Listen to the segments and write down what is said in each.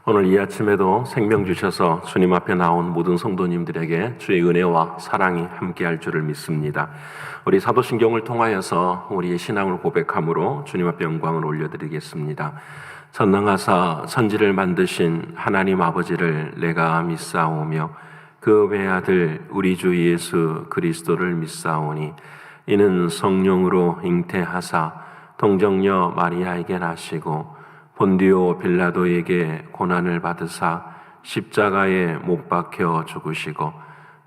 오늘 이 아침에도 생명 주셔서 주님 앞에 나온 모든 성도님들에게 주의 은혜와 사랑이 함께할 줄을 믿습니다. 우리 사도신경을 통하여서 우리의 신앙을 고백함으로 주님 앞에 영광을 올려드리겠습니다. 전능하사 천지를 만드신 하나님 아버지를 내가 믿사오며 그 외아들 우리 주 예수 그리스도를 믿사오니 이는 성령으로 잉태하사 동정녀 마리아에게 나시고 본디오 빌라도에게 고난을 받으사 십자가에 못 박혀 죽으시고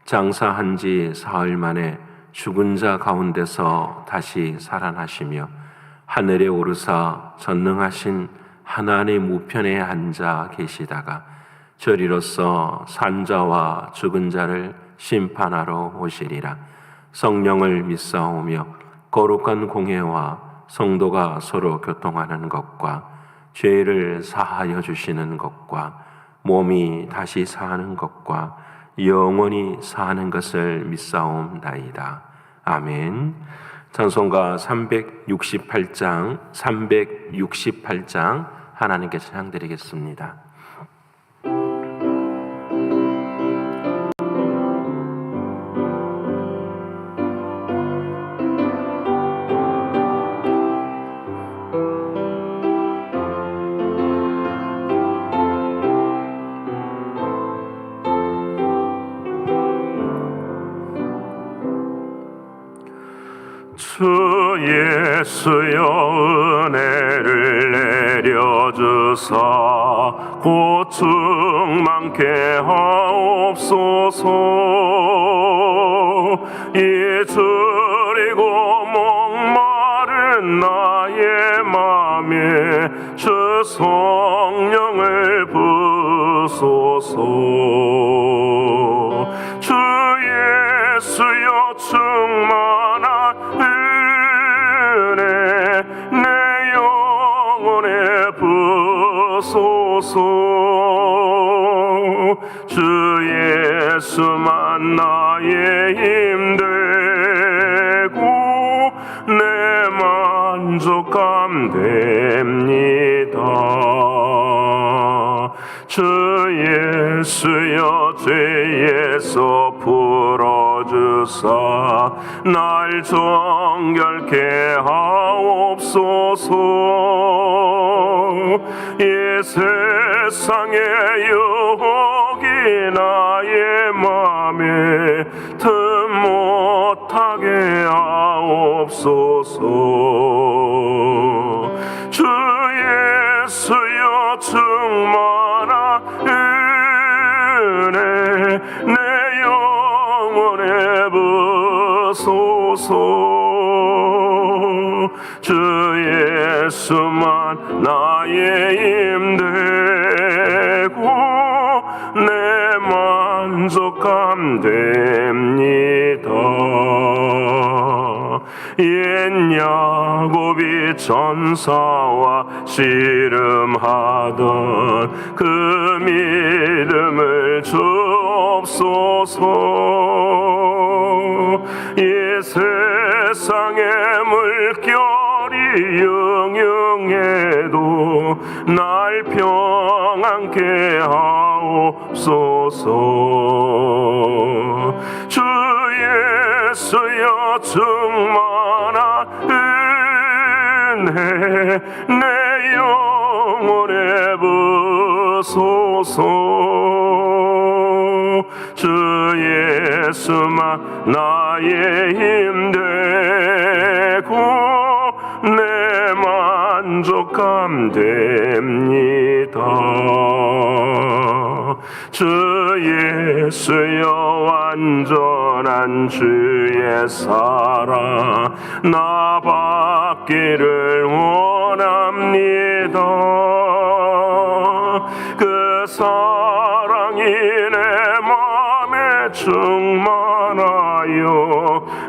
장사한 지 사흘 만에 죽은 자 가운데서 다시 살아나시며 하늘에 오르사 전능하신 하나님 우편에 앉아 계시다가 저리로서 산자와 죽은 자를 심판하러 오시리라. 성령을 믿사오며 거룩한 공회와 성도가 서로 교통하는 것과 죄를 사하여 주시는 것과 몸이 다시 사는 것과 영원히 사는 것을 믿사옵나이다. 아멘. 찬송가 368장 하나님께 찬양드리겠습니다. 주 예수여 은혜를 내려주사 고충 많게 하옵소서. 잊으리고 목마른 나의 맘에 주 성령을 부소서. 주 예수여 충만한 은혜 내 영혼에 부소서. 주 예수만 나의 힘되고 내 만족감 됩니다. 주 예수여 죄에서 풀어주사 날 정결케 하옵소서. 이 세상의 유혹이 나의 맘에 틈 못하게 하옵소서. 주 예수여 충만한 은혜 내 영혼에 부소서. 주 예수만 나의 힘되고 내 만족감 됩니다. 옛 야곱이 전사와 씨름하던 그 믿음을 주옵소서. 이 세상의 물결이 영영해도 날 평안케 하옵소서. 주 예수여 충만한 은혜 내 영혼에 부소서. 주 예수만 나의 힘되고 내 만족감 됩니다. 주 예수여 완전한 주의 사랑 나 받기를 원합니다. 그 사랑이 내 맘에 충만하여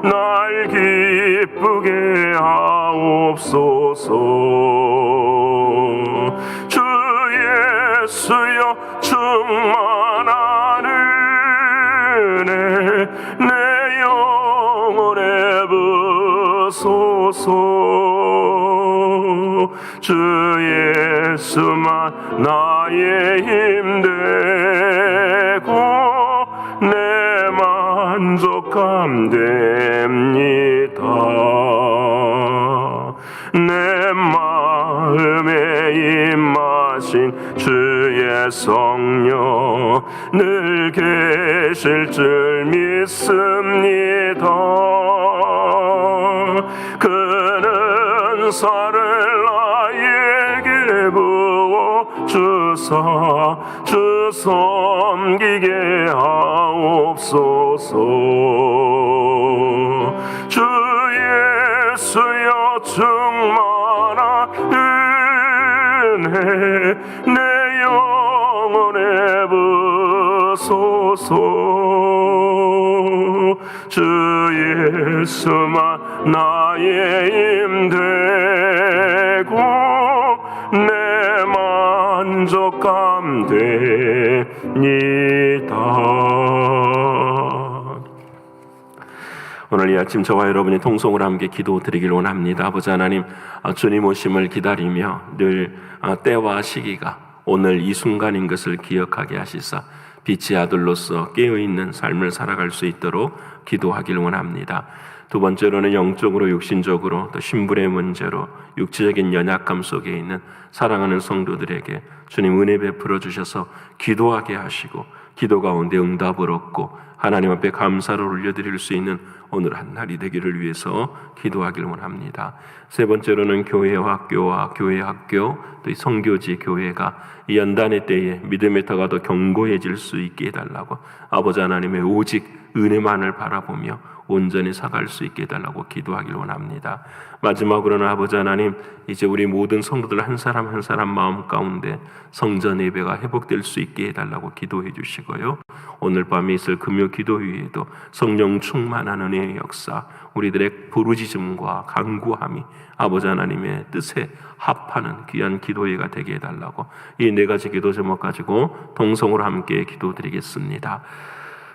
날 기쁘게 하옵소서. 주 예수여 충만한 은혜 내 영혼에 부소서. 주 예수만 나 나의 힘되고 내 만족함 됩니다. 내 마음에 임하신 주의 성령 늘 계실 줄 믿습니다. 그는 살을 나에게 부어주사 주 섬기게 하옵소서. 주 예수여 충만한 은혜 내 영혼에 부소서. 주 예수만 나의 힘되고 내 만족함 됩니다. 오늘 이 아침 저와 여러분이 통성으로 함께 기도드리길 원합니다. 아버지 하나님, 주님 오심을 기다리며 늘 때와 시기가 오늘 이 순간인 것을 기억하게 하시사 빛의 아들로서 깨어있는 삶을 살아갈 수 있도록 기도하길 원합니다. 두 번째로는 영적으로 육신적으로 또 신분의 문제로 육체적인 연약함 속에 있는 사랑하는 성도들에게 주님 은혜 베풀어 주셔서 기도하게 하시고 기도 가운데 응답을 얻고 하나님 앞에 감사를 올려드릴 수 있는 오늘 한 날이 되기를 위해서 기도하길 원합니다. 세 번째로는 교회와 학교와 교회 학교 또 이 성교지 교회가 이 연단의 때에 믿음의 터가 더 견고해질 수 있게 해달라고 아버지 하나님의 오직 은혜만을 바라보며 온전히 사갈 수 있게 해달라고 기도하길 원합니다. 마지막으로는 아버지 하나님, 이제 우리 모든 성도들 한 사람 한 사람 마음 가운데 성전 예배가 회복될 수 있게 해달라고 기도해 주시고요. 오늘 밤에 있을 금요 기도회에도 성령 충만한 은혜의 역사, 우리들의 부르짖음과 간구함이 아버지 하나님의 뜻에 합하는 귀한 기도회가 되게 해달라고 이 네 가지 기도 제목 가지고 동성으로 함께 기도드리겠습니다.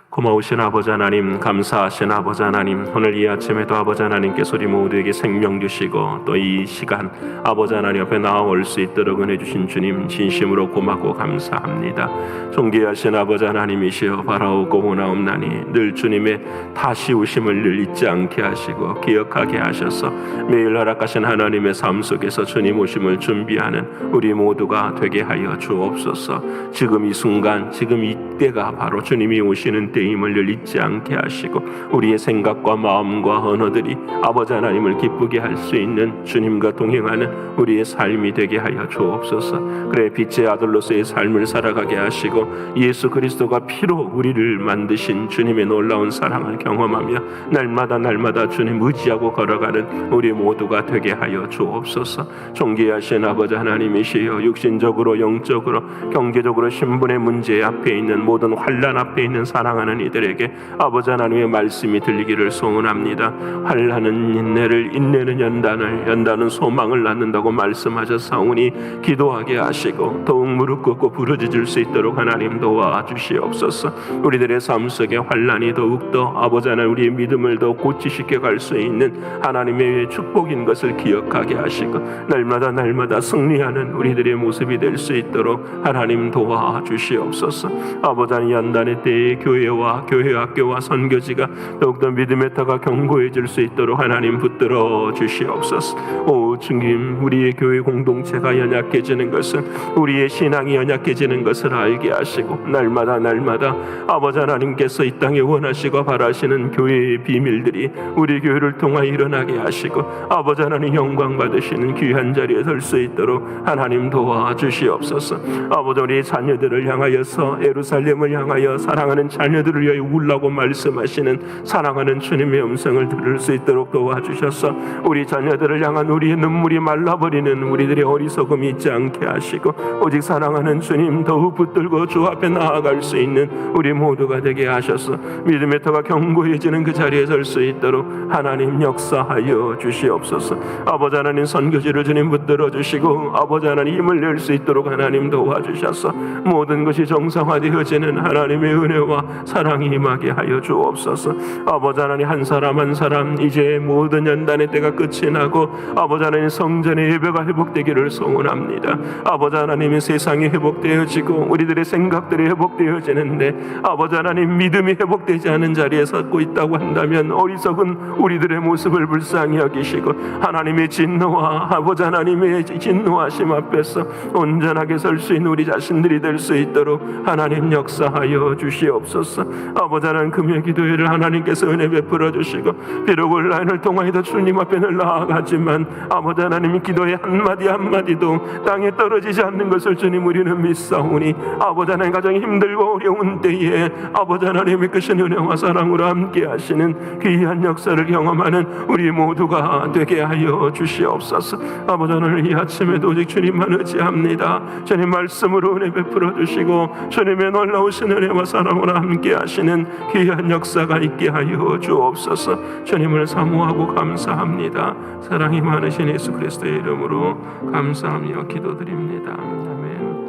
고마우신 아버지 하나님, 감사하신 아버지 하나님, 오늘 이 아침에도 아버지 하나님께서 우리 모두에게 생명 주시고 또 이 시간 아버지 하나님 앞에 나아올 수 있도록 은혜 주신 주님 진심으로 고맙고 감사합니다. 존귀하신 아버지 하나님이시여 바라오고 원하옵나니 늘 주님의 다시 오심을 늘 잊지 않게 하시고 기억하게 하셔서 매일 허락하신 하나님의 삶 속에서 주님 오심을 준비하는 우리 모두가 되게 하여 주옵소서. 지금 이 순간 지금 이때가 바로 주님이 오시는 때 임을 늘 잊지 않게 하시고 우리의 생각과 마음과 언어들이 아버지 하나님을 기쁘게 할 수 있는 주님과 동행하는 우리의 삶이 되게 하여 주옵소서. 그래 빛의 아들로서의 삶을 살아가게 하시고 예수 그리스도가 피로 우리를 만드신 주님의 놀라운 사랑을 경험하며 날마다 주님 의지하고 걸어가는 우리 모두가 되게 하여 주옵소서. 존귀하신 아버지 하나님이시여 육신적으로 영적으로 경제적으로 신분의 문제 앞에 있는 모든 환난 앞에 있는 사랑하는 이들에게 아버지 하나님의 말씀이 들리기를 소원합니다. 환난은 인내를, 인내는 연단은 소망을 낳는다고 말씀하셨사오니 기도하게 하시고 더욱 무릎 꿇고 부르짖을 수 있도록 하나님 도와주시옵소서. 우리들의 삶 속에 환난이 더욱더 아버지 하나님 우리의 믿음을 더 고치시켜 갈 수 있는 하나님의 축복인 것을 기억하게 하시고 날마다 승리하는 우리들의 모습이 될 수 있도록 하나님 도와주시옵소서. 아버지 하나님 연단의 때에 교회와 교회 학교와 선교지가 더욱더 믿음의 터가 견고해질 수 있도록 하나님 붙들어 주시옵소서. 오 주님, 우리의 교회 공동체가 연약해지는 것은 우리의 신앙이 연약해지는 것을 알게 하시고 날마다 아버지 하나님께서 이 땅에 원하시고 바라시는 교회의 비밀들이 우리 교회를 통하여 일어나게 하시고 아버지 하나님 영광 받으시는 귀한 자리에 설 수 있도록 하나님 도와주시옵소서. 아버지 우리 자녀들을 향하여서 예루살렘을 향하여 사랑하는 자녀들을 위하여 울라고 말씀하시는 사랑하는 주님의 음성을 들을 수 있도록 도와주셔서 우리 자녀들을 향한 우리의 눈물이 말라버리는 우리들의 어리석음이 있지 않게 하시고 오직 사랑하는 주님 더욱 붙들고 주 앞에 나아갈 수 있는 우리 모두가 되게 하셔서 믿음의 터가 견고해지는 그 자리에 설 수 있도록 하나님 역사하여 주시옵소서. 아버지 하나님 선교지를 주님 붙들어 주시고 아버지 하나님 힘을 낼 수 있도록 하나님 도와주셔서 모든 것이 정상화되어지는 하나님의 은혜와 사랑이 임하게 하여 주옵소서. 아버지 하나님, 한 사람 한 사람 이제 모든 연단의 때가 끝이 나고 아버지 하나님 성전의 예배가 회복되기를 소원합니다. 아버지 하나님, 세상이 회복되어지고 우리들의 생각들이 회복되어지는데 아버지 하나님, 믿음이 회복되지 않은 자리에 섰고 있다고 한다면 어리석은 우리들의 모습을 불쌍히 여기시고 하나님의 진노와 아버지 하나님의 진노하심 앞에서 온전하게 설 수 있는 우리 자신들이 될 수 있도록 하나님 역사하여 주시옵소서. 아버지 하나님, 금요 기도회를 하나님께서 은혜 베풀어 주시고 비록 온라인을 통하여도 주님 앞에 늘 나아가지만 아버지 하나님, 기도의 한마디 한마디도 땅에 떨어지지 않는 것을 주님 우리는 믿사오니 아버지 하나님, 가정이 힘들고 어려운 때에 아버지 하나님의 크신 은혜와 사랑으로 함께 하시는 귀한 역사를 경험하는 우리 모두가 되게 하여 주시옵소서. 아버지 하나님, 이 아침에도 오직 주님만 의지합니다. 주님 말씀으로 은혜 베풀어 주시고 주님의 놀라우신 은혜와 사랑으로 함께 하시는 귀한 역사가 있게 하여 주옵소서. 주님을 사모하고 감사합니다. 사랑이 많으신 예수 그리스도의 이름으로 감사하며 기도드립니다. 아멘.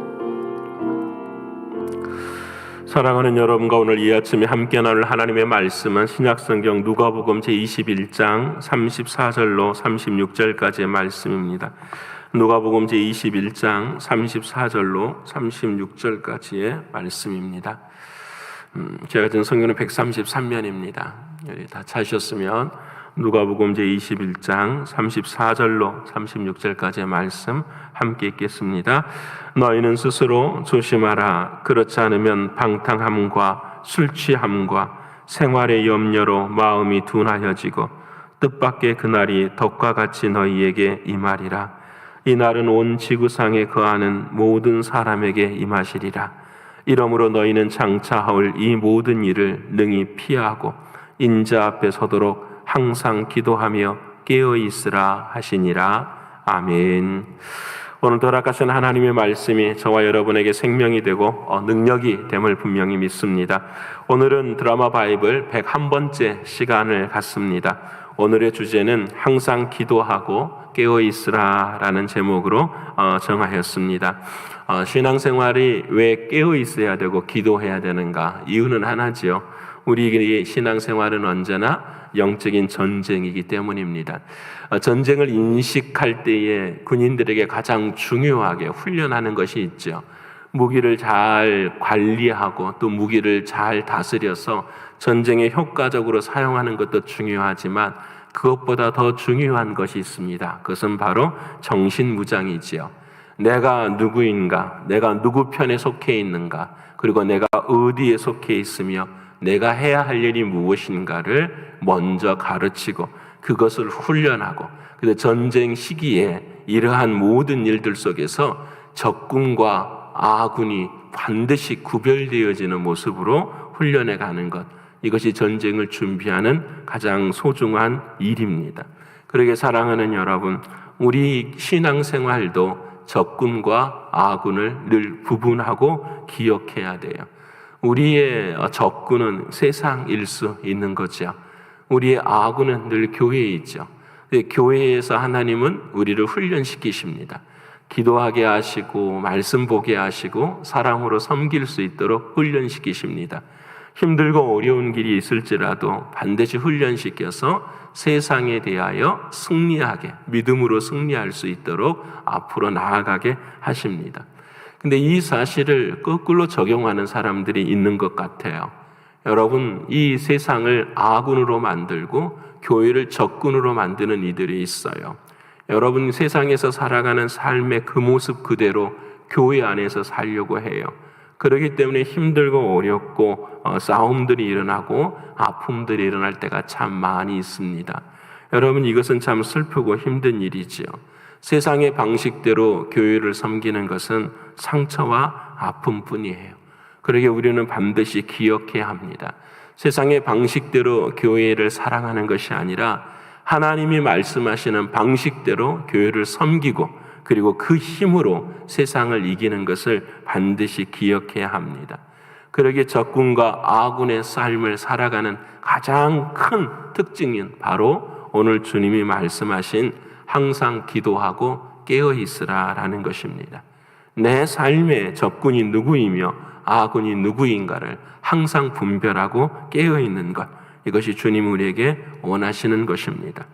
사랑하는 여러분과 오늘 이 아침에 함께 나눌 하나님의 말씀은 신약성경 누가복음 제21장 34절로 36절까지의 말씀입니다. 누가복음 제21장 34절로 36절까지의 말씀입니다. 제가 든 성경은 133면입니다. 다 찾으셨으면 누가복음 제21장 34절로 36절까지의 말씀 함께 읽겠습니다. 너희는 스스로 조심하라. 그렇지 않으면 방탕함과 술취함과 생활의 염려로 마음이 둔하여지고 뜻밖의 그날이 덕과 같이 너희에게 임하리라. 이 날은 온 지구상에 거하는 모든 사람에게 임하시리라. 이러므로 너희는 장차 하올 이 모든 일을 능히 피하고 인자 앞에 서도록 항상 기도하며 깨어 있으라 하시니라. 아멘. 오늘 돌아가신 하나님의 말씀이 저와 여러분에게 생명이 되고 능력이 됨을 분명히 믿습니다. 오늘은 드라마 바이블 101번째 시간을 갖습니다. 오늘의 주제는 항상 기도하고 깨어 있으라 라는 제목으로 정하였습니다. 신앙생활이 왜 깨어 있어야 되고 기도해야 되는가? 이유는 하나지요. 우리의 신앙생활은 언제나 영적인 전쟁이기 때문입니다. 전쟁을 인식할 때에 군인들에게 가장 중요하게 훈련하는 것이 있죠. 무기를 잘 관리하고 또 무기를 잘 다스려서 전쟁에 효과적으로 사용하는 것도 중요하지만 그것보다 더 중요한 것이 있습니다. 그것은 바로 정신무장이지요. 내가 누구인가, 내가 누구 편에 속해 있는가, 그리고 내가 어디에 속해 있으며 내가 해야 할 일이 무엇인가를 먼저 가르치고 그것을 훈련하고, 그래서 전쟁 시기에 이러한 모든 일들 속에서 적군과 아군이 반드시 구별되어지는 모습으로 훈련해 가는 것, 이것이 전쟁을 준비하는 가장 소중한 일입니다. 그러게 사랑하는 여러분, 우리 신앙생활도 적군과 아군을 늘 구분하고 기억해야 돼요. 우리의 적군은 세상일 수 있는 거죠. 우리의 아군은 늘 교회에 있죠. 교회에서 하나님은 우리를 훈련시키십니다. 기도하게 하시고 말씀 보게 하시고 사랑으로 섬길 수 있도록 훈련시키십니다. 힘들고 어려운 길이 있을지라도 반드시 훈련시켜서 세상에 대하여 승리하게, 믿음으로 승리할 수 있도록 앞으로 나아가게 하십니다. 근데 이 사실을 거꾸로 적용하는 사람들이 있는 것 같아요. 여러분, 이 세상을 아군으로 만들고 교회를 적군으로 만드는 이들이 있어요. 여러분, 세상에서 살아가는 삶의 그 모습 그대로 교회 안에서 살려고 해요. 그렇기 때문에 힘들고 어렵고 싸움들이 일어나고 아픔들이 일어날 때가 참 많이 있습니다. 여러분, 이것은 참 슬프고 힘든 일이지요. 세상의 방식대로 교회를 섬기는 것은 상처와 아픔뿐이에요. 그러게 우리는 반드시 기억해야 합니다. 세상의 방식대로 교회를 사랑하는 것이 아니라 하나님이 말씀하시는 방식대로 교회를 섬기고 그리고 그 힘으로 세상을 이기는 것을 반드시 기억해야 합니다. 그러기에 적군과 아군의 삶을 살아가는 가장 큰 특징인 바로 오늘 주님이 말씀하신 항상 기도하고 깨어 있으라 라는 것입니다. 내 삶의 적군이 누구이며 아군이 누구인가를 항상 분별하고 깨어있는 것, 이것이 주님 우리에게 원하시는 것입니다.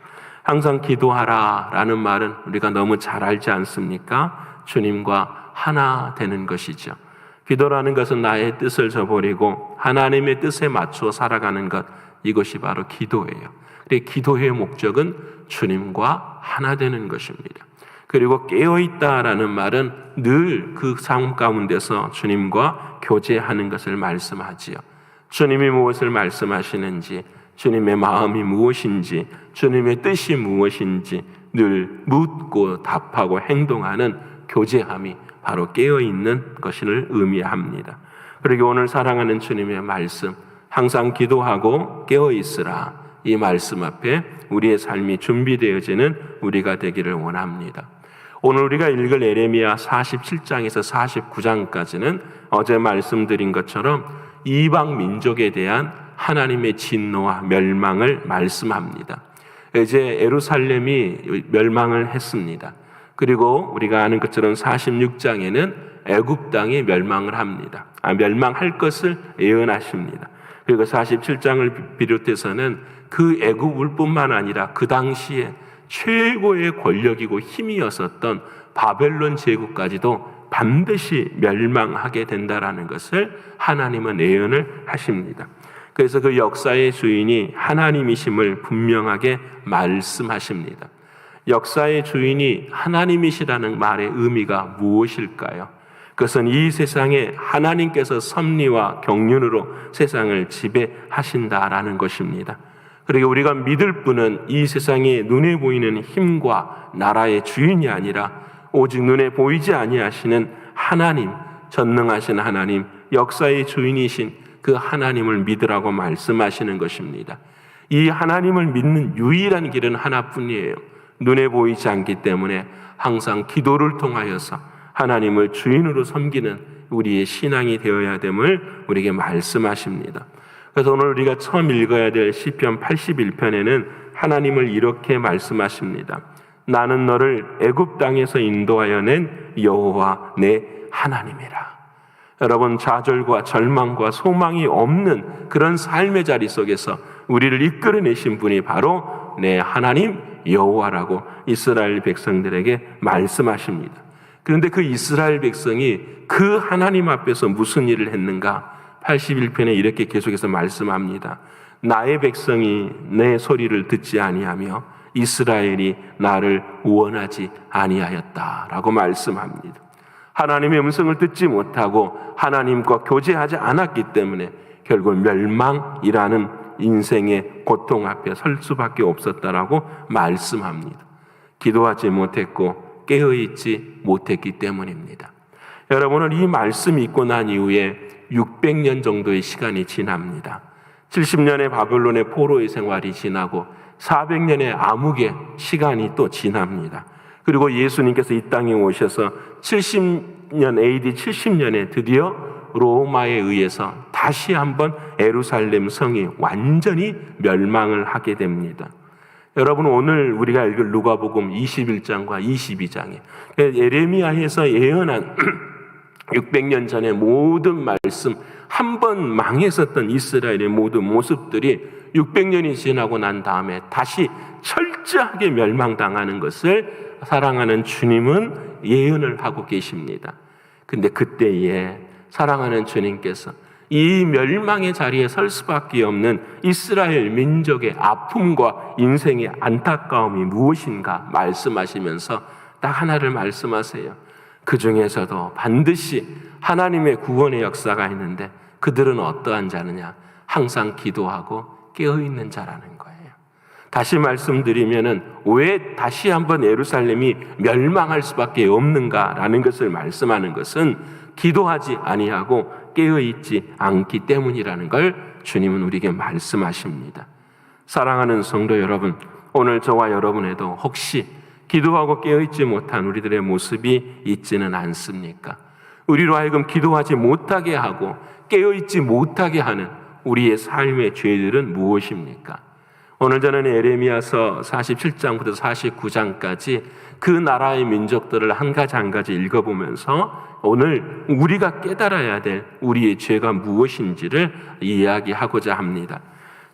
항상 기도하라라는 말은 우리가 너무 잘 알지 않습니까? 주님과 하나 되는 것이죠. 기도라는 것은 나의 뜻을 저버리고 하나님의 뜻에 맞춰 살아가는 것, 이것이 바로 기도예요. 그런데 기도의 목적은 주님과 하나 되는 것입니다. 그리고 깨어있다라는 말은 늘 그 삶 가운데서 주님과 교제하는 것을 말씀하지요. 주님이 무엇을 말씀하시는지, 주님의 마음이 무엇인지, 주님의 뜻이 무엇인지 늘 묻고 답하고 행동하는 교제함이 바로 깨어있는 것을 의미합니다. 그리고 오늘 사랑하는 주님의 말씀, 항상 기도하고 깨어있으라, 이 말씀 앞에 우리의 삶이 준비되어지는 우리가 되기를 원합니다. 오늘 우리가 읽을 예레미야 47장에서 49장까지는 어제 말씀드린 것처럼 이방 민족에 대한 하나님의 진노와 멸망을 말씀합니다. 이제 예루살렘이 멸망을 했습니다. 그리고 우리가 아는 것처럼 46장에는 애굽 땅이 멸망을 합니다. 멸망할 것을 예언하십니다. 그리고 47장을 비롯해서는 그 애굽을 뿐만 아니라 그 당시에 최고의 권력이고 힘이었었던 바벨론 제국까지도 반드시 멸망하게 된다라는 것을 하나님은 예언을 하십니다. 그래서 그 역사의 주인이 하나님이심을 분명하게 말씀하십니다. 역사의 주인이 하나님이시라는 말의 의미가 무엇일까요? 그것은 이 세상에 하나님께서 섭리와 경륜으로 세상을 지배하신다라는 것입니다. 그리고 우리가 믿을 분은 이 세상에 눈에 보이는 힘과 나라의 주인이 아니라 오직 눈에 보이지 아니하시는 하나님, 전능하신 하나님, 역사의 주인이신 그 하나님을 믿으라고 말씀하시는 것입니다. 이 하나님을 믿는 유일한 길은 하나뿐이에요. 눈에 보이지 않기 때문에 항상 기도를 통하여서 하나님을 주인으로 섬기는 우리의 신앙이 되어야 됨을 우리에게 말씀하십니다. 그래서 오늘 우리가 처음 읽어야 될 시편 81편에는 하나님을 이렇게 말씀하십니다. 나는 너를 애굽 땅에서 인도하여 낸 여호와 내 하나님이라. 여러분, 좌절과 절망과 소망이 없는 그런 삶의 자리 속에서 우리를 이끌어내신 분이 바로 내 하나님 여호와라고 이스라엘 백성들에게 말씀하십니다. 그런데 그 이스라엘 백성이 그 하나님 앞에서 무슨 일을 했는가? 81편에 이렇게 계속해서 말씀합니다. 나의 백성이 내 소리를 듣지 아니하며 이스라엘이 나를 원하지 아니하였다라고 말씀합니다. 하나님의 음성을 듣지 못하고 하나님과 교제하지 않았기 때문에 결국 멸망이라는 인생의 고통 앞에 설 수밖에 없었다라고 말씀합니다. 기도하지 못했고 깨어있지 못했기 때문입니다. 여러분은 이 말씀이 있고 난 이후에 600년 정도의 시간이 지납니다. 70년의 바벨론의 포로의 생활이 지나고 400년의 암흑의 시간이 또 지납니다. 그리고 예수님께서 이 땅에 오셔서 70년 AD 70년에 드디어 로마에 의해서 다시 한번 예루살렘 성이 완전히 멸망을 하게 됩니다. 여러분, 오늘 우리가 읽을 누가복음 21장과 22장에 예레미야에서 예언한 600년 전의 모든 말씀, 한 번 망했었던 이스라엘의 모든 모습들이 600년이 지나고 난 다음에 다시 철저하게 멸망당하는 것을 사랑하는 주님은 예언을 하고 계십니다. 근데 그때에 사랑하는 주님께서 이 멸망의 자리에 설 수밖에 없는 이스라엘 민족의 아픔과 인생의 안타까움이 무엇인가 말씀하시면서 딱 하나를 말씀하세요. 그 중에서도 반드시 하나님의 구원의 역사가 있는데 그들은 어떠한 자느냐? 항상 기도하고 깨어있는 자라는 거예요. 다시 말씀드리면은 왜 다시 한번 예루살렘이 멸망할 수밖에 없는가라는 것을 말씀하는 것은 기도하지 아니하고 깨어있지 않기 때문이라는 걸 주님은 우리에게 말씀하십니다. 사랑하는 성도 여러분, 오늘 저와 여러분에도 혹시 기도하고 깨어있지 못한 우리들의 모습이 있지는 않습니까? 우리로 하여금 기도하지 못하게 하고 깨어있지 못하게 하는 우리의 삶의 죄들은 무엇입니까? 오늘 저는 예레미야서 47장부터 49장까지 그 나라의 민족들을 한 가지 한 가지 읽어보면서 오늘 우리가 깨달아야 될 우리의 죄가 무엇인지를 이야기하고자 합니다.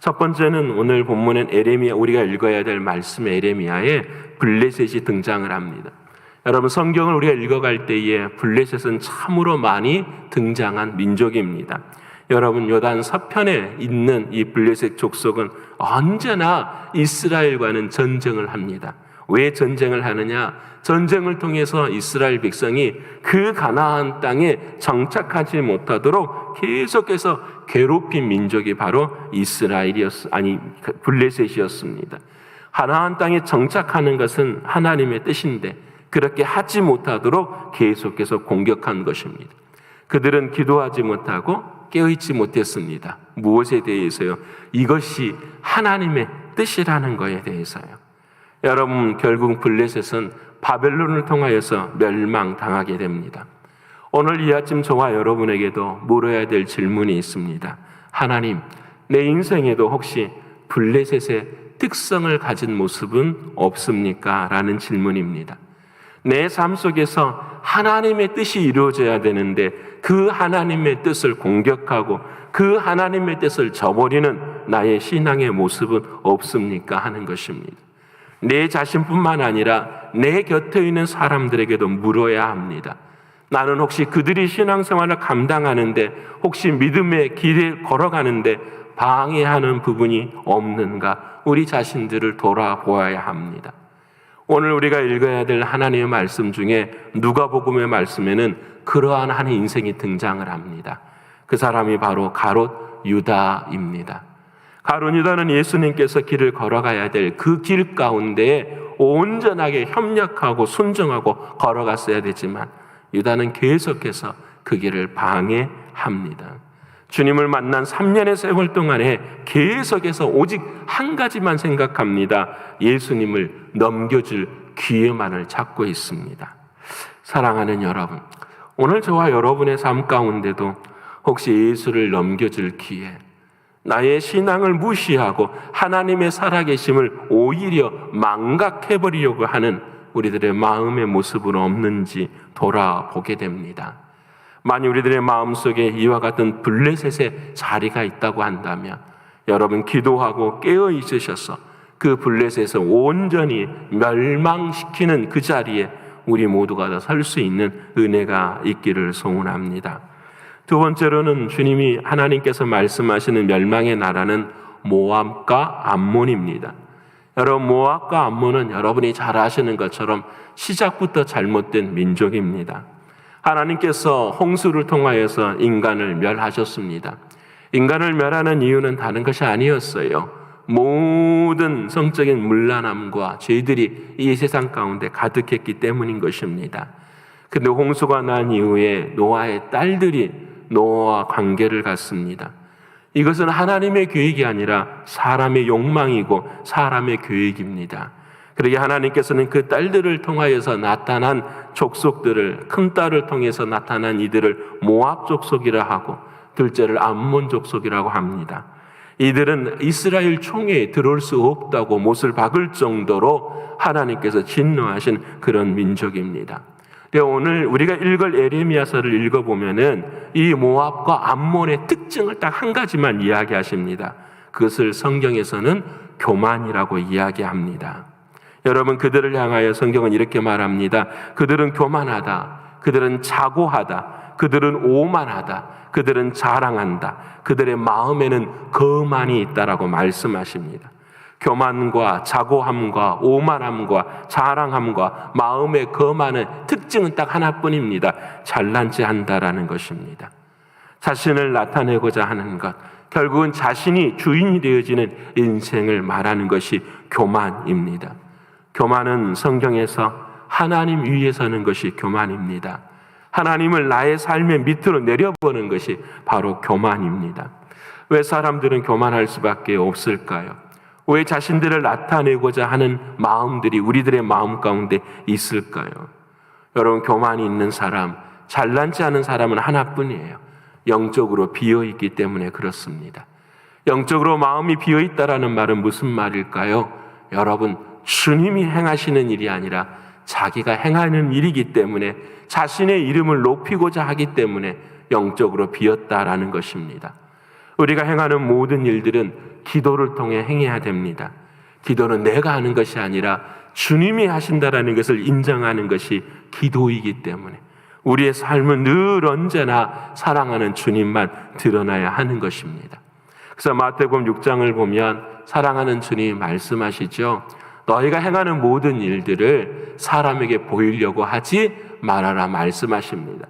첫 번째는 오늘 본문엔 에레미야, 우리가 읽어야 될 말씀 에레미야에 블레셋이 등장을 합니다. 여러분, 성경을 우리가 읽어갈 때에 블레셋은 참으로 많이 등장한 민족입니다. 여러분, 요단 서편에 있는 이 블레셋 족속은 언제나 이스라엘과는 전쟁을 합니다. 왜 전쟁을 하느냐? 전쟁을 통해서 이스라엘 백성이 그 가나안 땅에 정착하지 못하도록 계속해서 괴롭힌 민족이 바로 블레셋이었습니다. 가나안 땅에 정착하는 것은 하나님의 뜻인데 그렇게 하지 못하도록 계속해서 공격한 것입니다. 그들은 기도하지 못하고 깨어있지 못했습니다. 무엇에 대해서요? 이것이 하나님의 뜻이라는 것에 대해서요. 여러분, 결국 블레셋은 바벨론을 통하여서 멸망당하게 됩니다. 오늘 이 아침 저와 여러분에게도 물어야 될 질문이 있습니다. 하나님, 내 인생에도 혹시 블레셋의 특성을 가진 모습은 없습니까? 라는 질문입니다. 내 삶 속에서 하나님의 뜻이 이루어져야 되는데 그 하나님의 뜻을 공격하고 그 하나님의 뜻을 저버리는 나의 신앙의 모습은 없습니까? 하는 것입니다. 내 자신뿐만 아니라 내 곁에 있는 사람들에게도 물어야 합니다. 나는 혹시 그들이 신앙생활을 감당하는데 혹시 믿음의 길을 걸어가는데 방해하는 부분이 없는가? 우리 자신들을 돌아보아야 합니다. 오늘 우리가 읽어야 될 하나님의 말씀 중에 누가복음의 말씀에는 그러한 한 인생이 등장을 합니다. 그 사람이 바로 가롯 유다입니다. 가롯 유다는 예수님께서 길을 걸어가야 될 그 길 가운데에 온전하게 협력하고 순종하고 걸어갔어야 되지만 유다는 계속해서 그 길을 방해합니다. 주님을 만난 3년의 세월 동안에 계속해서 오직 한 가지만 생각합니다. 예수님을 넘겨줄 기회만을 찾고 있습니다. 사랑하는 여러분, 오늘 저와 여러분의 삶 가운데도 혹시 예수를 넘겨줄 기회, 나의 신앙을 무시하고 하나님의 살아계심을 오히려 망각해버리려고 하는 우리들의 마음의 모습은 없는지 돌아보게 됩니다. 만약 우리들의 마음속에 이와 같은 블레셋의 자리가 있다고 한다면 여러분 기도하고 깨어 있으셔서 그 블레셋을 온전히 멸망시키는 그 자리에 우리 모두가 다 설 수 있는 은혜가 있기를 소원합니다. 두 번째로는 주님이 하나님께서 말씀하시는 멸망의 나라는 모압과 암몬입니다. 여러분, 모압과 암몬은 여러분이 잘 아시는 것처럼 시작부터 잘못된 민족입니다. 하나님께서 홍수를 통하여서 인간을 멸하셨습니다. 인간을 멸하는 이유는 다른 것이 아니었어요. 모든 성적인 문란함과 죄들이 이 세상 가운데 가득했기 때문인 것입니다. 근데 홍수가 난 이후에 노아의 딸들이 노아와 관계를 갖습니다. 이것은 하나님의 계획이 아니라 사람의 욕망이고 사람의 계획입니다. 그러게 하나님께서는 그 딸들을 통하여서 나타난 족속들을, 큰딸을 통해서 나타난 이들을 모압 족속이라 하고 둘째를 암몬 족속이라고 합니다. 이들은 이스라엘 총회에 들어올 수 없다고 못을 박을 정도로 하나님께서 진노하신 그런 민족입니다. 오늘 우리가 읽을 에레미야서를 읽어보면은 이 모압과 암몬의 특징을 딱 한 가지만 이야기하십니다. 그것을 성경에서는 교만이라고 이야기합니다. 여러분, 그들을 향하여 성경은 이렇게 말합니다. 그들은 교만하다. 그들은 자고하다. 그들은 오만하다. 그들은 자랑한다. 그들의 마음에는 거만이 있다라고 말씀하십니다. 교만과 자고함과 오만함과 자랑함과 마음의 거만의 특징은 딱 하나뿐입니다. 잘난 체 한다라는 것입니다. 자신을 나타내고자 하는 것, 결국은 자신이 주인이 되어지는 인생을 말하는 것이 교만입니다. 교만은 성경에서 하나님 위에 서는 것이 교만입니다. 하나님을 나의 삶의 밑으로 내려보는 것이 바로 교만입니다. 왜 사람들은 교만할 수밖에 없을까요? 왜 자신들을 나타내고자 하는 마음들이 우리들의 마음 가운데 있을까요? 여러분, 교만이 있는 사람, 잘난지 않은 사람은 하나뿐이에요. 영적으로 비어있기 때문에 그렇습니다. 영적으로 마음이 비어있다라는 말은 무슨 말일까요? 여러분, 주님이 행하시는 일이 아니라 자기가 행하는 일이기 때문에 자신의 이름을 높이고자 하기 때문에 영적으로 비었다라는 것입니다. 우리가 행하는 모든 일들은 기도를 통해 행해야 됩니다. 기도는 내가 하는 것이 아니라 주님이 하신다라는 것을 인정하는 것이 기도이기 때문에 우리의 삶은 늘 언제나 사랑하는 주님만 드러나야 하는 것입니다. 그래서 마태복음 6장을 보면 사랑하는 주님이 말씀하시죠. 너희가 행하는 모든 일들을 사람에게 보이려고 하지 말아라 말씀하십니다.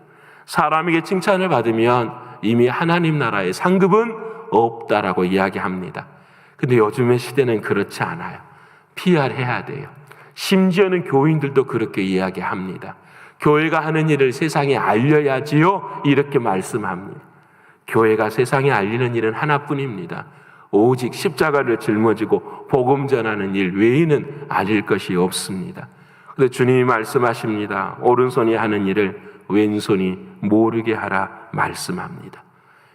사람에게 칭찬을 받으면 이미 하나님 나라의 상급은 없다라고 이야기합니다. 근데 요즘의 시대는 그렇지 않아요. PR해야 돼요. 심지어는 교인들도 그렇게 이야기합니다. 교회가 하는 일을 세상에 알려야지요 이렇게 말씀합니다. 교회가 세상에 알리는 일은 하나뿐입니다. 오직 십자가를 짊어지고 복음 전하는 일 외에는 알릴 것이 없습니다. 그런데 주님이 말씀하십니다. 오른손이 하는 일을 왼손이 모르게 하라 말씀합니다.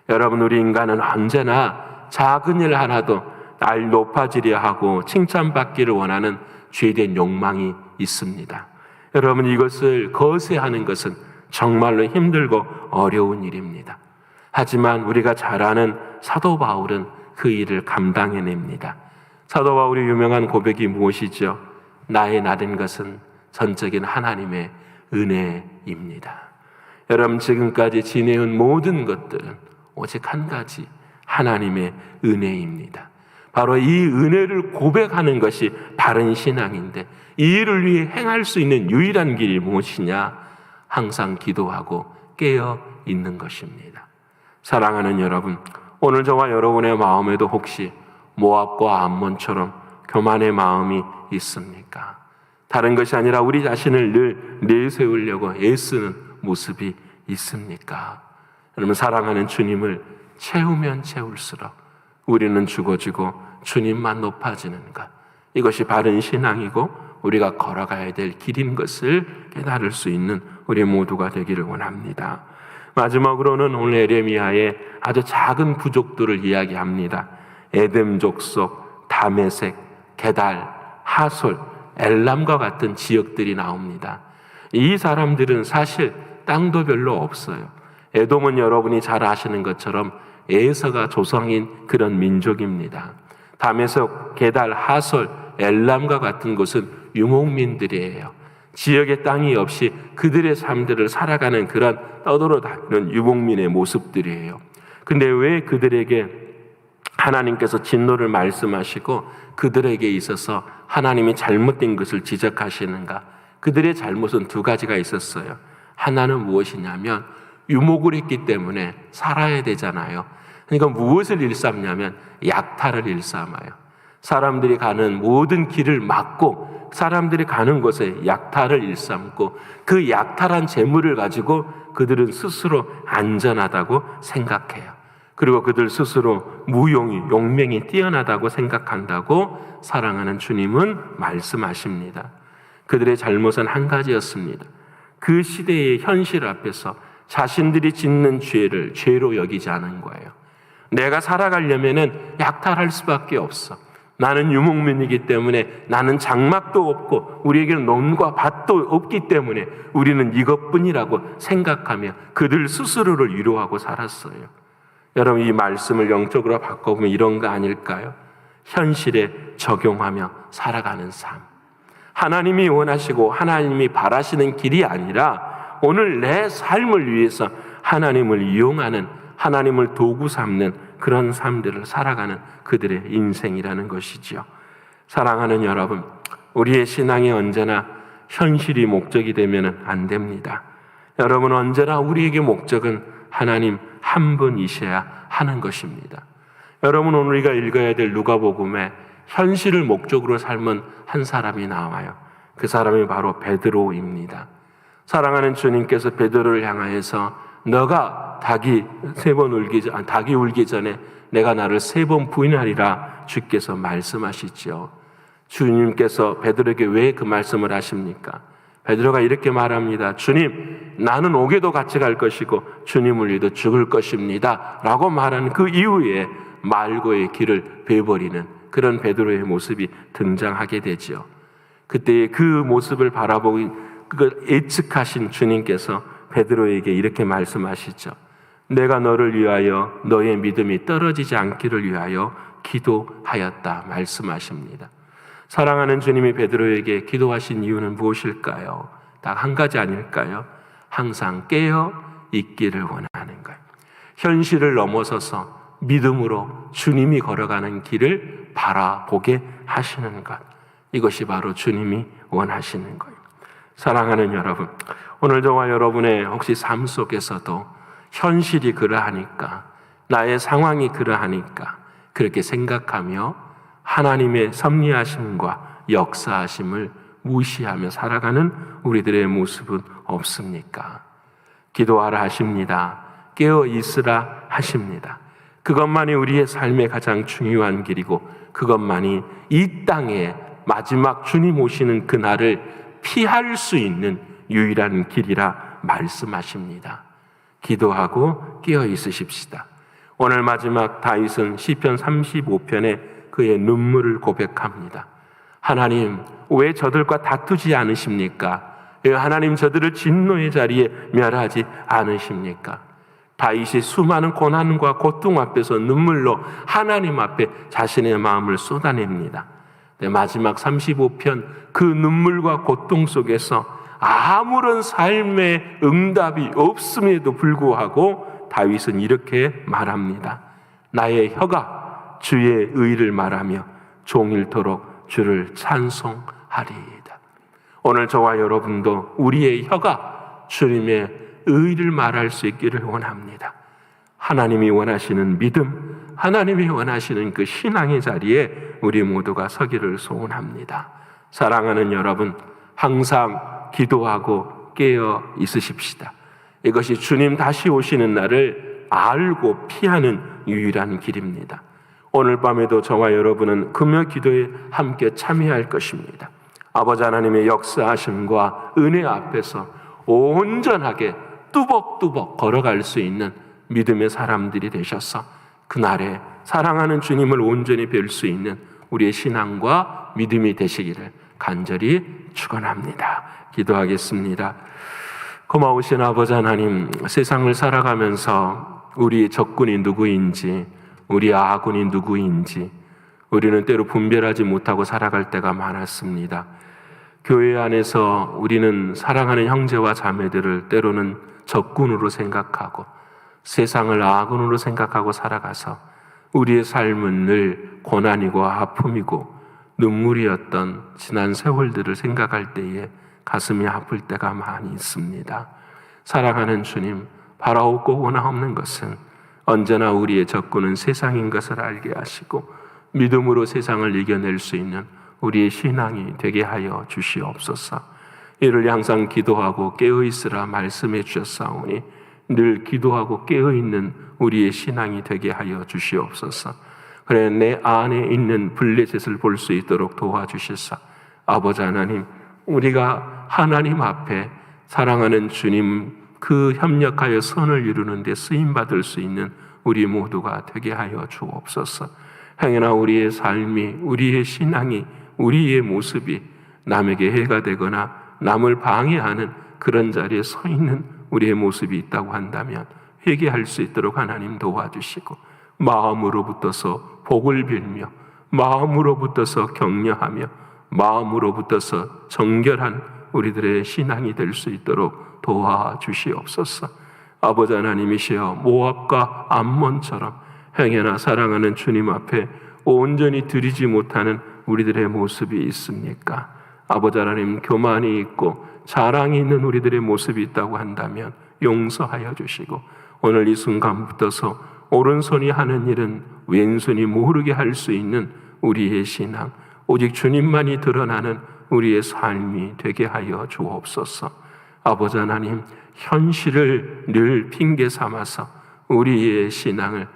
여러분, 우리 인간은 언제나 작은 일 하나도 날 높아지려 하고 칭찬받기를 원하는 죄된 욕망이 있습니다. 여러분, 이것을 거세하는 것은 정말로 힘들고 어려운 일입니다. 하지만 우리가 잘 아는 사도 바울은 그 일을 감당해냅니다. 사도 바울의 유명한 고백이 무엇이죠? 나의 나된 것은 전적인 하나님의 은혜입니다. 여러분, 지금까지 지내온 모든 것들은 오직 한 가지, 하나님의 은혜입니다. 바로 이 은혜를 고백하는 것이 바른 신앙인데, 이 일을 위해 행할 수 있는 유일한 길이 무엇이냐? 항상 기도하고 깨어 있는 것입니다. 사랑하는 여러분, 오늘 저와 여러분의 마음에도 혹시 모압과 암몬처럼 교만의 마음이 있습니까? 다른 것이 아니라 우리 자신을 늘 내세우려고 애쓰는 모습이 있습니까? 여러분, 사랑하는 주님을 채우면 채울수록 우리는 죽어지고 주님만 높아지는 것, 이것이 바른 신앙이고 우리가 걸어가야 될 길인 것을 깨달을 수 있는 우리 모두가 되기를 원합니다. 마지막으로는 오늘 에레미야의 아주 작은 부족들을 이야기합니다. 에돔 족속, 다메섹, 게달, 하솔, 엘람과 같은 지역들이 나옵니다. 이 사람들은 사실 땅도 별로 없어요. 에돔은 여러분이 잘 아시는 것처럼 에서가 조상인 그런 민족입니다. 다메섹, 게달, 하솔, 엘람과 같은 곳은 유목민들이에요. 지역의 땅이 없이 그들의 삶들을 살아가는 그런 떠돌아다니는 유목민의 모습들이에요. 근데 왜 그들에게 하나님께서 진노를 말씀하시고 그들에게 있어서 하나님이 잘못된 것을 지적하시는가? 그들의 잘못은 두 가지가 있었어요. 하나는 무엇이냐면 유목을 했기 때문에 살아야 되잖아요. 그러니까 무엇을 일삼냐면 약탈을 일삼아요. 사람들이 가는 모든 길을 막고 사람들이 가는 곳에 약탈을 일삼고 그 약탈한 재물을 가지고 그들은 스스로 안전하다고 생각해요. 그리고 그들 스스로 무용이, 용맹이 뛰어나다고 생각한다고 사랑하는 주님은 말씀하십니다. 그들의 잘못은 한 가지였습니다. 그 시대의 현실 앞에서 자신들이 짓는 죄를 죄로 여기지 않은 거예요. 내가 살아가려면은 약탈할 수밖에 없어. 나는 유목민이기 때문에 나는 장막도 없고 우리에게는 논과 밭도 없기 때문에 우리는 이것뿐이라고 생각하며 그들 스스로를 위로하고 살았어요. 여러분, 이 말씀을 영적으로 바꿔보면 이런 거 아닐까요? 현실에 적용하며 살아가는 삶. 하나님이 원하시고 하나님이 바라시는 길이 아니라 오늘 내 삶을 위해서 하나님을 이용하는, 하나님을 도구 삼는 그런 삶들을 살아가는 그들의 인생이라는 것이지요. 사랑하는 여러분, 우리의 신앙이 언제나 현실이 목적이 되면 안 됩니다. 여러분, 언제나 우리에게 목적은 하나님 한 분이셔야 하는 것입니다. 여러분, 오늘 우리가 읽어야 될 누가복음에 현실을 목적으로 삶은 한 사람이 나와요. 그 사람이 바로 베드로입니다. 사랑하는 주님께서 베드로를 향하여서 너가 닭이 울기 전에 내가 나를 3번 부인하리라 주께서 말씀하시죠. 주님께서 베드로에게 왜 그 말씀을 하십니까? 베드로가 이렇게 말합니다. 주님, 나는 옥에도 같이 갈 것이고 주님을 위해도 죽을 것입니다 라고 말하는 그 이후에 말고의 길을 베어버리는 그런 베드로의 모습이 등장하게 되죠. 그때의 그 모습을 바라보고 그걸 예측하신 주님께서 베드로에게 이렇게 말씀하시죠. 내가 너를 위하여 너의 믿음이 떨어지지 않기를 위하여 기도하였다 말씀하십니다. 사랑하는 주님이 베드로에게 기도하신 이유는 무엇일까요? 딱 한 가지 아닐까요? 항상 깨어 있기를 원하는 것. 현실을 넘어서서 믿음으로 주님이 걸어가는 길을 바라보게 하시는 것. 이것이 바로 주님이 원하시는 거예요. 사랑하는 여러분, 오늘 저와 여러분의 혹시 삶 속에서도 현실이 그러하니까, 나의 상황이 그러하니까 그렇게 생각하며 하나님의 섭리하심과 역사하심을 무시하며 살아가는 우리들의 모습은 없습니까? 기도하라 하십니다. 깨어 있으라 하십니다. 그것만이 우리의 삶의 가장 중요한 길이고, 그것만이 이 땅에 마지막 주님 오시는 그날을 피할 수 있는 유일한 길이라 말씀하십니다. 기도하고 깨어 있으십시다. 오늘 마지막 다윗은 시편 35편에 그의 눈물을 고백합니다. 하나님, 왜 저들과 다투지 않으십니까? 왜 하나님 저들을 진노의 자리에 멸하지 않으십니까? 다윗이 수많은 고난과 고통 앞에서 눈물로 하나님 앞에 자신의 마음을 쏟아냅니다. 마지막 35편 그 눈물과 고통 속에서 아무런 삶의 응답이 없음에도 불구하고 다윗은 이렇게 말합니다. 나의 혀가 주의 의를 말하며 종일토록 주를 찬송하리이다. 오늘 저와 여러분도 우리의 혀가 주님의 의를 말할 수 있기를 원합니다. 하나님이 원하시는 믿음, 하나님이 원하시는 그 신앙의 자리에 우리 모두가 서기를 소원합니다. 사랑하는 여러분, 항상 기도하고 깨어 있으십시다. 이것이 주님 다시 오시는 날을 알고 피하는 유일한 길입니다. 오늘 밤에도 저와 여러분은 금요 기도에 함께 참여할 것입니다. 아버지 하나님의 역사하심과 은혜 앞에서 온전하게 뚜벅뚜벅 걸어갈 수 있는 믿음의 사람들이 되셔서 그날에 사랑하는 주님을 온전히 뵐 수 있는 우리의 신앙과 믿음이 되시기를 간절히 축원합니다. 기도하겠습니다. 고마우신 아버지 하나님, 세상을 살아가면서 우리의 적군이 누구인지, 우리의 아군이 누구인지 우리는 때로 분별하지 못하고 살아갈 때가 많았습니다. 교회 안에서 우리는 사랑하는 형제와 자매들을 때로는 적군으로 생각하고 세상을 아군으로 생각하고 살아가서 우리의 삶은 늘 고난이고 아픔이고 눈물이었던 지난 세월들을 생각할 때에 가슴이 아플 때가 많이 있습니다. 사랑하는 주님, 바라옵고 원하옵는 것은 언제나 우리의 적군은 세상인 것을 알게 하시고 믿음으로 세상을 이겨낼 수 있는 우리의 신앙이 되게 하여 주시옵소서. 이를 항상 기도하고 깨어있으라 말씀해 주셨사오니 늘 기도하고 깨어있는 우리의 신앙이 되게 하여 주시옵소서. 그래 내 안에 있는 블레셋을 볼 수 있도록 도와주시사 아버지 하나님, 우리가 하나님 앞에 사랑하는 주님 그 협력하여 선을 이루는 데 쓰임받을 수 있는 우리 모두가 되게 하여 주옵소서. 행여나 우리의 삶이, 우리의 신앙이, 우리의 모습이 남에게 해가 되거나 남을 방해하는 그런 자리에 서 있는 우리의 모습이 있다고 한다면 회개할 수 있도록 하나님 도와주시고 마음으로부터서 복을 빌며 마음으로부터서 격려하며 마음으로부터서 정결한 우리들의 신앙이 될 수 있도록 도와주시옵소서. 아버지 하나님이시여 모압과 암몬처럼 행여나 사랑하는 주님 앞에 온전히 드리지 못하는 우리들의 모습이 있습니까? 아버지 하나님, 교만이 있고 자랑이 있는 우리들의 모습이 있다고 한다면 용서하여 주시고 오늘 이 순간부터서 오른손이 하는 일은 왼손이 모르게 할 수 있는 우리의 신앙, 오직 주님만이 드러나는 우리의 삶이 되게 하여 주옵소서. 아버지 하나님, 현실을 늘 핑계 삼아서 우리의 신앙을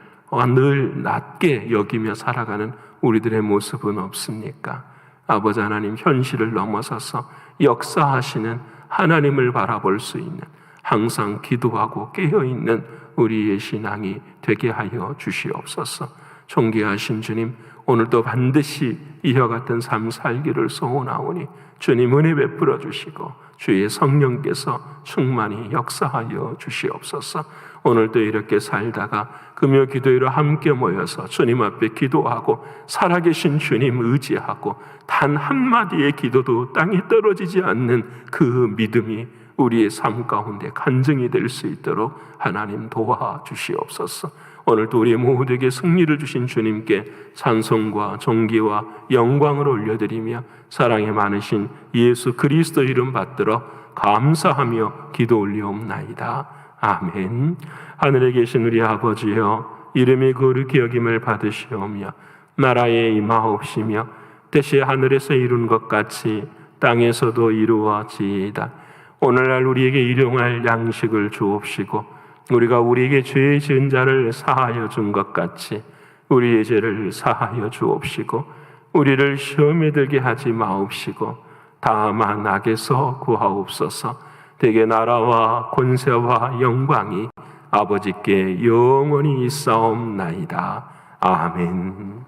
늘 낮게 여기며 살아가는 우리들의 모습은 없습니까? 아버지 하나님, 현실을 넘어서서 역사하시는 하나님을 바라볼 수 있는 항상 기도하고 깨어있는 우리의 신앙이 되게 하여 주시옵소서. 존귀하신 주님, 오늘도 반드시 이와 같은 삶 살기를 소원하오니 주님 은혜 베풀어 주시고 주의 성령께서 충만히 역사하여 주시옵소서. 오늘도 이렇게 살다가 금요 기도회로 함께 모여서 주님 앞에 기도하고 살아계신 주님 의지하고 단 한마디의 기도도 땅에 떨어지지 않는 그 믿음이 우리의 삶 가운데 간증이 될 수 있도록 하나님 도와주시옵소서. 오늘도 우리 모두에게 승리를 주신 주님께 찬송과 존귀와 영광을 올려드리며 사랑이 많으신 예수 그리스도 이름 받들어 감사하며 기도 올리옵나이다. 아멘. 하늘에 계신 우리 아버지여, 이름이 거룩히 여김을 받으시오며 나라에 임하옵시며 뜻이 하늘에서 이룬 것 같이 땅에서도 이루어지이다. 오늘날 우리에게 일용할 양식을 주옵시고 우리가 우리에게 죄 지은 자를 사하여 준 것 같이 우리의 죄를 사하여 주옵시고 우리를 시험에 들게 하지 마옵시고 다만 악에서 구하옵소서. 대개 나라와 권세와 영광이 아버지께 영원히 있사옵나이다. 아멘.